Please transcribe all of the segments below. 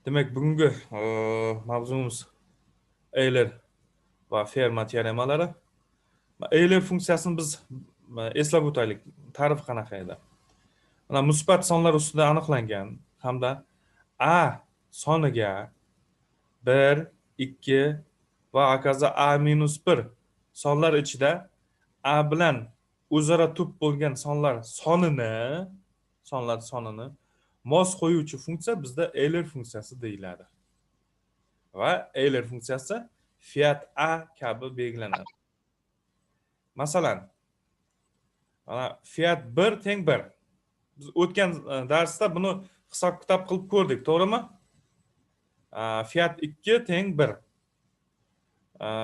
Demek bugungi mavzumuz Euler va Fermat teoremalari. Euler funksiyasini biz eslab o'taylik. Ta'rifi qanaqa edi? Mana musbat sonlar ustida aniqlangan hamda a soniga 1, 2 va hokazo a-1 sonlar ichida a bilan o'zaro tub bo'lgan sonlar sonini mos qo'yuvchi funksiya bizda Euler funksiyasi deyiladi. Va Euler funksiyasi fiat a kabi belgilanadi. Masalan, mana fiat 1 teng 1. Biz o'tgan darsda buni hisob-kitob qilib ko'rdik, to'g'rimi? Fiat 2 teng 1.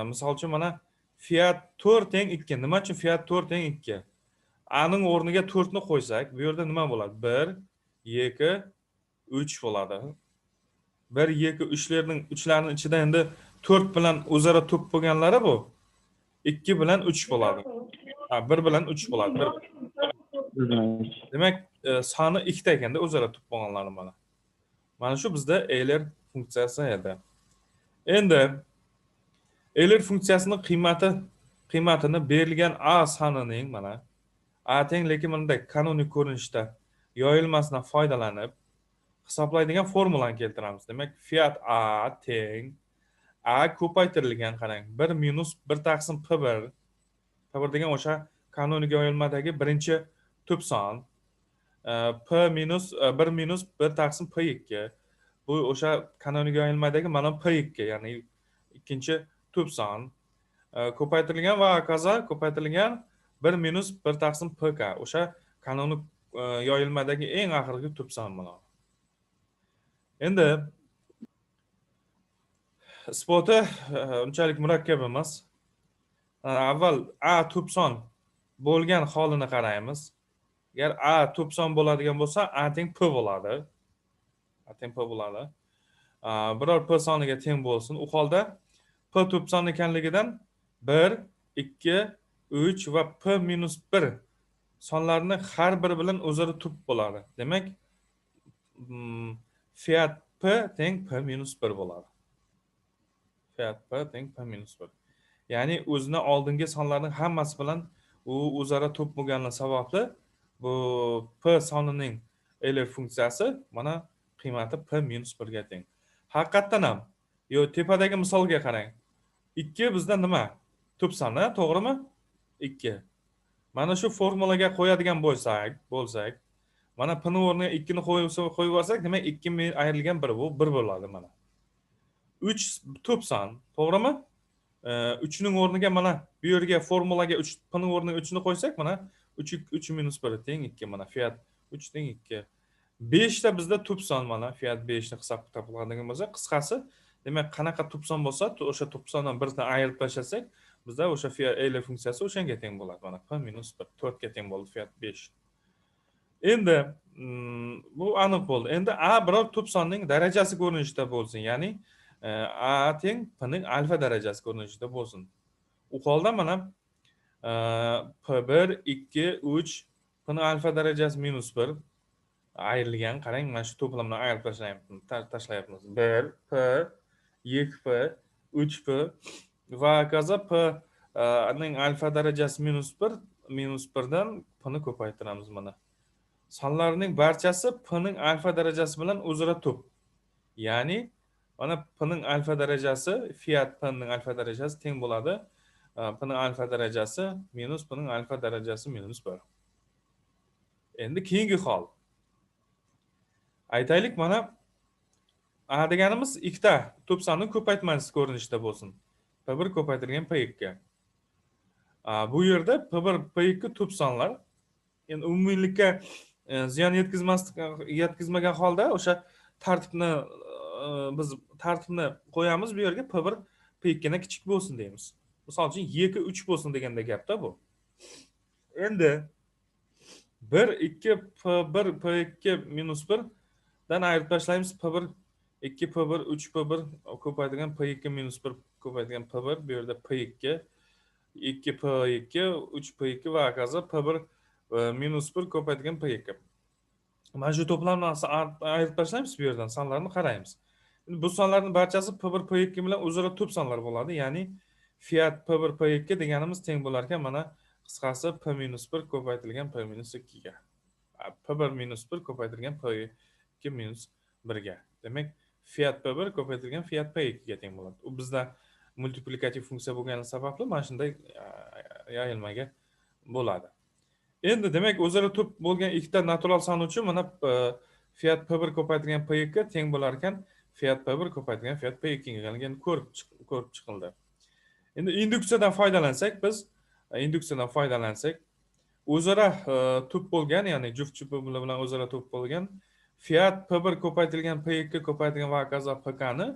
Misol uchun mana fiat 4 teng 2. Nima uchun fiat 4 teng 2? A ning o'rniga 4 ni qo'ysak, bu yerda nima bo'ladi? 1, 2, 3 bo'ladi. 1, 2, 3larning ichida endi 4 bilan o'zaro tub bo'lganlari bu 2 bilan 3 bo'ladi. 1 bilan 3 bo'ladi. Demak, soni 2 ta ekanda o'zaro tub bo'lganlari mana. Mana shu bizda Euler funksiyasi edi. Endi Euler funksiyasining qiymatini berilgan a sonining mana a teng lekin bunday kanonik ko'rinishda yoyilmasidan foydalanib hisoblaydigan formulani keltiramiz. Demak, fiat a teng a ko'paytirilgan qarang 1 minus 1 taqsim p1. p1 degan o'sha kanonik yoyilmadagi birinchi tub son. P minus 1 minus 1 taqsim p2. Bu o'sha kanonik yoyilmadagi mana p2, ya'ni ikkinchi tub son. Ko'paytirilgan va hokazo ko'paytirilgan 1 minus 1 taqsim pk. O'sha kanonik yoyilmadagi eng oxirgi tub son mana. Endi isboti unchalik murakkab emas. Avval a tub son bo'lgan holini qaraymiz. Agar a tub son bo'ladigan bo'lsa, a teng p bo'ladi. A teng p bo'ladi. Biror p soniga teng bo'lsin. U holda p tub son ekanligidan 1, 2, 3 va p minus 1 sonlarni har biri bilan o'zaro tub bo'ladi. Demak, fiat p teng p minus 1 bo'ladi. Fiat p teng p minus 1. Ya'ni o'zini oldingi sonlarning hammasi bilan u o'zaro tub bo'lgani sababli bu p sonining Euler funksiyasi mana qiymati p minus 1 ga teng. Haqiqatdan ham, tepadagi misolga qarang. 2 bizda nima? Tub soni, to'g'rimi? 2. Mana shu formulaga qo'yadigan bo'lsak, mana p ning o'rniga 2 ni qo'yib olsak, demak 2 ayrilgan 1 bu 1 bo'ladi mana. 3 tub son, to'g'rimi? 3 ning o'rniga mana bu yerga formulaga 3 p ning o'rniga 3 ni qo'ysak, mana 3 minus 1 teng 2 mana fiat 3 teng 2. 5 ta bizda tub son mana fiat 5 ni hisob-kitob qiladigan bo'lsak, qisqasi, demak qanaqa tub son bo'lsa, o'sha tub sondan birini ayirib tashlasak, bizda o'sha fiat Euler funksiyasi o'shanga teng bo'ladi. Mana p minus 1 4 ga teng bo'ldi fiat 5. Endi bu aniq bo'ldi. Endi a biror tub sonning darajasi ko'rinishida bo'lsin, ya'ni a teng p ning alfa darajasi ko'rinishida bo'lsin. U holda mana p1, 2, 3 p ning alfa darajasi minus 1 ayrilgan. Qarang, mana shu to'plamni ayirib tashlayapmiz. 1 p, 2 p, 3 p va hokazo p ning alfa darajasi minus 1 dan p ni ko'paytiramiz mana. Sonlarning barchasi p ning alfa darajasi bilan o'zaro tub. Ya'ni mana p ning alfa darajasi fiat p ning alfa darajasi teng bo'ladi. P ning alfa darajasi minus p ning alfa darajasi minus 1. Endi keyingi hol. Aytaylik, mana a deganimiz ikkita tub sonni ko'paytmasi ko'rinishida bo'lsin. P1 ko'paytirilgan P2. Bu yerda P1, P2 tub sonlar. Endi umumiylikka ziyon yetkazmagan holda o'sha biz tartibni qo'yamiz, bu yerga P1, P2 dan kichik bo'lsin deymiz. Misol uchun 2, 3 bo'lsin deganda gapda bu. Endi 1, 2, P1, P2 minus 1 dan ayirib tashlaymiz. P1, 2, P1, 3, P1 ko'paytirgan P2 minus 1 ko'paytirgan P1, bu yerda P2, 2 P2, 3 P2 va hokazo P1 minus 1 ko'paytirgan P2. Mana shu to'plamni ayirib tashlaymiz, bu yerdan sonlarni qaraymiz. Bu sonlarning barchasi P1 P2 bilan o'zaro to'p sonlar bo'ladi. Ya'ni Fiat P1 P2 deganimiz teng bo'lar ekan mana qisqasi P-1 ko'paytirilgan P-2 ga. P1 minus 1 ko'paytirilgan P2 minus 1 ga. Demak, Fiat P1 ko'paytirilgan Fiat P2 ga teng bo'ladi. U bizda multiplikativ funksiya bo'lgani sababli mana shunday yayilmaga bo'ladi. Endi demak, o'zaro to'p bo'lgan ikkita natural son uchun mana Fiat P1 ko'paytirilgan P2 teng bo'lar ekan Fiat P1 ko'paytirilgan Fiat P2 ga. Ya'ni ko'rib chiqildi. Endi induksiyadan foydalansak, o'zaro to'p bo'lgan, ya'ni juft bilan o'zaro to'p bo'lgan Fiat P1 ko'paytirilgan P2 ko'paytirilgan va hokazo PK ni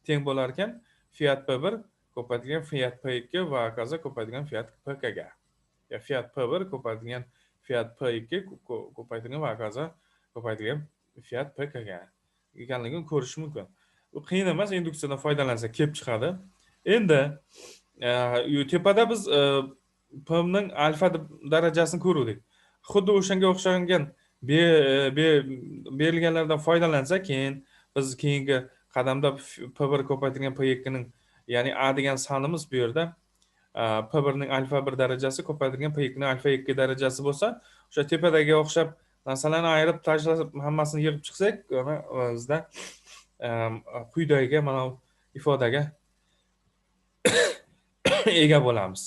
teng bo'lar ekan Fiat P1 ko'paytirilgan Fiat P2 va hokazo ko'paytirilgan Fiat PK ga. Ya Fiat P1 ko'paytirilgan Fiat P2 ko'paytirilgan va hokazo ko'paytirilgan Fiat PK ga ekanligini ko'rish mumkin. Bu qiyin emas, induksiyadan foydalansa kelib chiqadi. Endi tepada biz P ning alfa darajasini ko'rdik. Xuddi o'shanga o'xshagan berilganlardan foydalansak, keyin biz keyingi qadamda P1 ko'paytirilgan P2 ning, ya'ni A degan sonimiz bu yerda P1 ning alfa 1 darajasi ko'paytirilgan P2 ning alfa 2 darajasi bo'lsa, o'sha tepadagi o'xshab narsalarni ayirib tashlab hammasini yig'ib chiqsak, bizda quyidagi mana ifodaga ega bo'lamiz.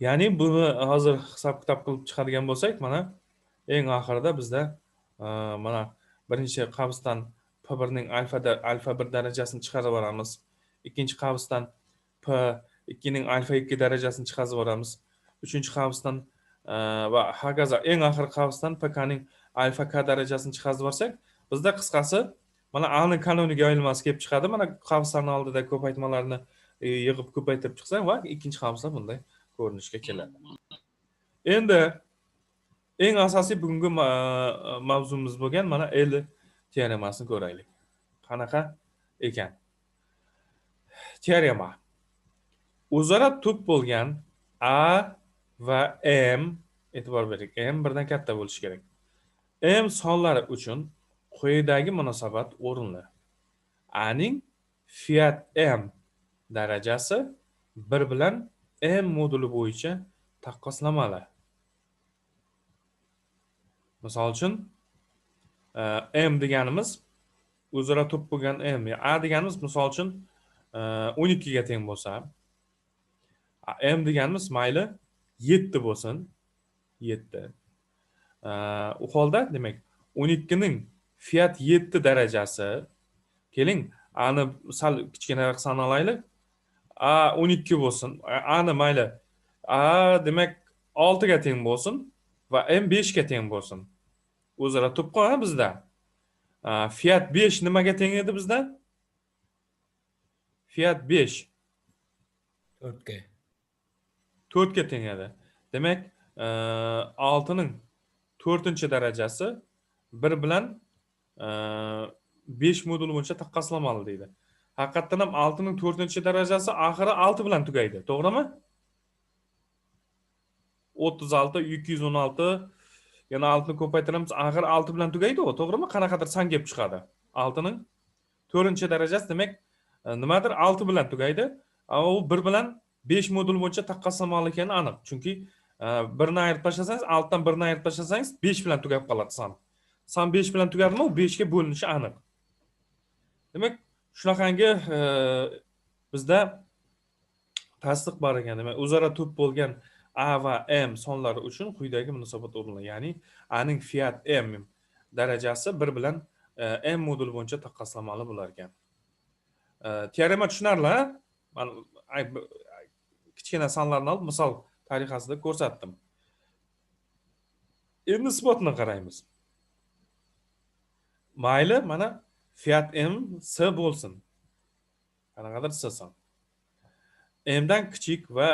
Ya'ni buni hozir hisob-kitob qilib chiqadigan bo'lsak, mana eng oxirida bizda mana birinchi qavsdan P1 ning alfa 1 darajasini chiqarib olamiz. Ikkinchi qavsdan P2 ning alfa 2 darajasini chiqarib olamiz. Uchinchi qavsdan va hokazo eng oxirgi qavsdan PK ning alfa K darajasini chiqarib olsak, bizda qisqasi mana A ning kanonik yoyilmasi kelib chiqadi. Mana qavslarning oldida ko'paytmalarni yig'ib ko'paytirib chiqsang va ikkinchi qavslar bunday ko'rinishga keladi. Endi eng asosiy bugungi mavzumiz bo'lgan mana L teoremasini ko'raylik. Qanaqa ekan? Teorema. O'zaro to'p bo'lgan A va M, e'tibor bering, M birdan katta bo'lishi kerak. M sonlari uchun quyidagi munosabat o'rinli. A ning Fiat M darajasi 1 bilan M moduli bo'yicha taqqoslamali. Misol uchun M deganimiz o'zaro to'p bo'lgan M, A deganimiz misol uchun 12 ga teng bo'lsa, M deganimiz mayli 7 bo'lsin, 7. U holda demak 12 ning Fiat 7 darajasi, keling A'ni sal kichkinaroq sanalaylik. A 12 bo'lsin. A'ni mayli A demak 6 ga teng bo'lsin va M 5 ga teng bo'lsin. O'zaro to'p qo'yadi bizda. Fiat 5 nimaga teng edi bizda? Fiat 5 4 ga. 4 ga teng edi. Demak, 6 ning 4-darajasi 1 bilan 5 moduli bo'yicha taqqoslamali deydi. Haqiqatan ham 6 ning 4-darajasi oxiri 6 bilan tugaydi, to'g'rimi? 36, 216, yana 6 ni ko'paytiramiz, oxiri 6 bilan tugaydi, to'g'rimi? Qanaqadir son kelib chiqadi. 6 ning 4-darajasi demak nimadir 6 bilan tugaydi. U 1 bilan 5 modul bo'yicha taqqoslamali ekani aniq. Chunki 1 ni ayirib tashlasangiz, 6 dan 1 ni ayirib tashlasangiz 5 bilan tugab qoladi son. Son 5 bilan tugadimi, u 5 ga bo'linishi aniq. Demak, shunaqangi bizda tasdiq bor ekan. Demak, o'zaro to'p bo'lgan A va M sonlari uchun quyidagi munosabat o'rinli. Ya'ni A ning Fiat M darajasi 1 bilan M moduli bo'yicha taqqoslamali bo'lar ekan. Teorema tushunarli. Men kichkina sonlarni olib misol tariqasida ko'rsatdim. Endi isbotini qaraymiz. Mayli, mana Fiat M S bo'lsin. Qanaqadir S son. M dan kichik va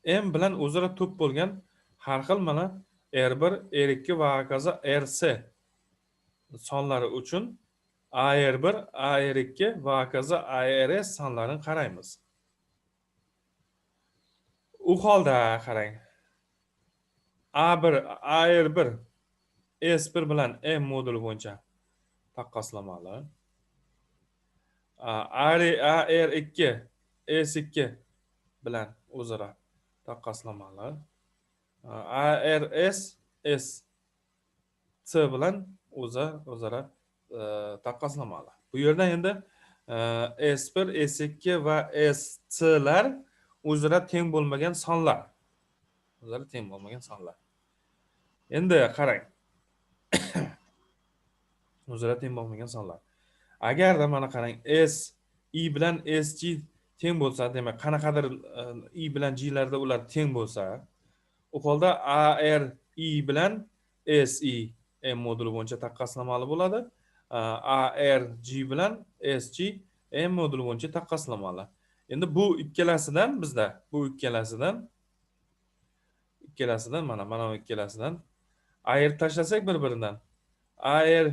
M bilan o'zaro to'p bo'lgan har xil mana R1, R2 va hokazo RS sonlari uchun AR1, AR2 va hokazo ARS sonlarini qaraymiz. U holda qarang. A1, AR1 S1 bilan M moduli bo'yicha taqqoslamali. AR2 S2 bilan o'zaro taqqoslamali. ARS S C bilan o'zaro taqqoslamali. Bu yerda endi S1, S2 va SC'lar o'zaro teng bo'lmagan sonlar. O'zaro teng bo'lmagan sonlar. Endi qarang. O'zaro teng bo'lmagan sonlar. Agarda mana qarang S I bilan SG teng bo'lsa, demak qanaqadir I bilan G larda ular teng bo'lsa, u holda AR I bilan SI M moduli bo'yicha taqqoslamali bo'ladi. AR G bilan SG M moduli bo'yicha taqqoslamali. Endi bu ikkalasidan mana bu ikkalasidan ayirib tashlasak bir-biridan. AR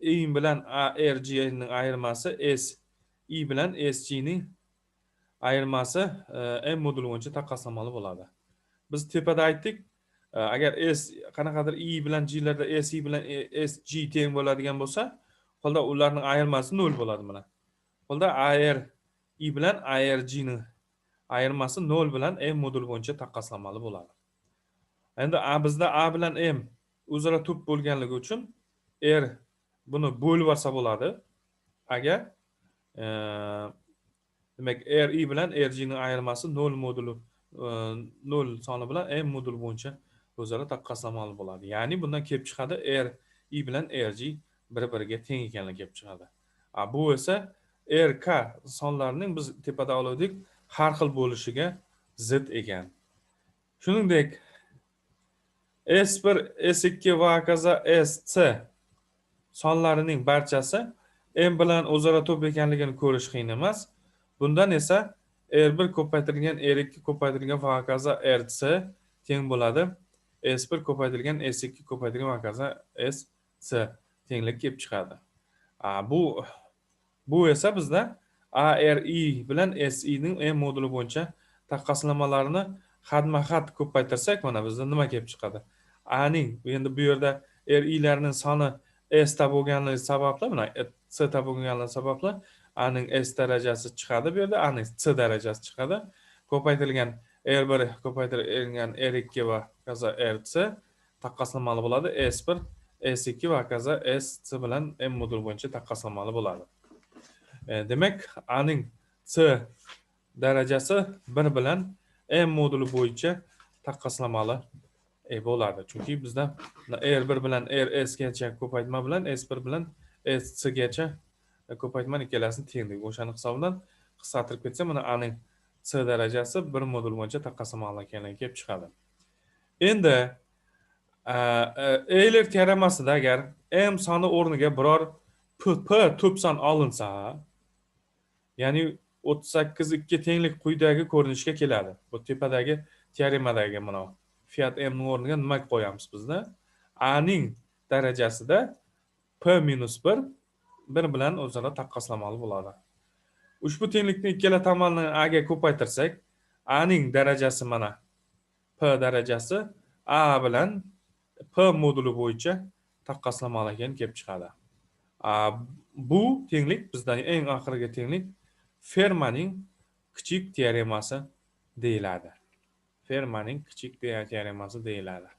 I bilan ARG ning ayirmasi S I bilan SG ning ayirmasi M moduli bo'yicha taqqoslamali bo'ladi. Biz tepada aytdik, agar S qanaqadir I bilan G larda SI bilan SG teng bo'ladigan bo'lsa, holda ularning ayirmasi 0 bo'ladi mana. Holda AR I bilan ARG ning ayirmasi 0 bilan M moduli bo'yicha taqqoslamali bo'ladi. Endi bizda A bilan M o'zaro tub bo'lganligi uchun R buni bo'lib olsa bo'ladi. Agar demak RI bilan RG ning ayirmasi 0 moduli 0 soni bilan M moduli bo'yicha o'zaro taqqoslamali bo'ladi. Ya'ni bundan kelib chiqadi RI bilan RG bir-biriga teng ekanligi kelib chiqadi. Bu esa RK sonlarining biz tepada oldik har xil bo'lishiga zid ekan. Shuningdek S1, S2 va hokazo SC sonlarining barchasi M bilan o'zaro to'p ekanligini ko'rish qiyin emas. Bundan esa R1 ko'paytirilgan R2 ko'paytirilgan va hokazo RC teng bo'ladi. S1 ko'paytirilgan S2 ko'paytirilgan va hokazo SC tenglik kelib chiqadi. Bu esa bizda ARI bilan SI ning M moduli bo'yicha taqqoslamalarini xatma-xat ko'paytirsak, mana bizda nima kelib chiqadi? A ning endi bu yerda RI larning soni S ta bo'lganligi sababli, mana C ta bo'lganligi sababli A ning S darajasi chiqadi, bu yerda A ning C darajasi chiqadi. Ko'paytirilgan R1 ko'paytirilgan R2 va hokazo RC taqqoslamali bo'ladi. S1, S2 va hokazo SC bilan M moduli bo'yicha taqqoslamali bo'ladi. Demak, A ning C darajasi 1 bilan M moduli bo'yicha taqqoslamali bo'ladi. Chunki bizda R1 bilan RS gacha ko'paytma bilan S1 bilan SC gacha ko'paytma ikkalasini tenglik. O'shaning hisobidan qisqartirib ketsa, mana A ning C darajasi 1 modul bo'yicha taqqoslamali ekanligi kelib chiqadi. Endi Euler teoremasida agar M soni o'rniga biror P to'p son olinsa, ya'ni 38 2 tenglik quyidagi ko'rinishga keladi. Bu tepadagi teoremadagi mana Fiat M ning o'rniga nima qo'yamiz bizda? A ning darajasida P-1 1 bilan o'zaro taqqoslamali bo'ladi. Ushbu tenglikni ikkala tomonini A ga ko'paytirsak, A ning darajasi mana P darajasi A bilan P moduli bo'yicha taqqoslamali ekan kelib chiqadi. Bu tenglik bizda eng oxirgi tenglik Fermatning kichik teoremasi deyiladi. Fermatning kichik teoremasi deyiladi.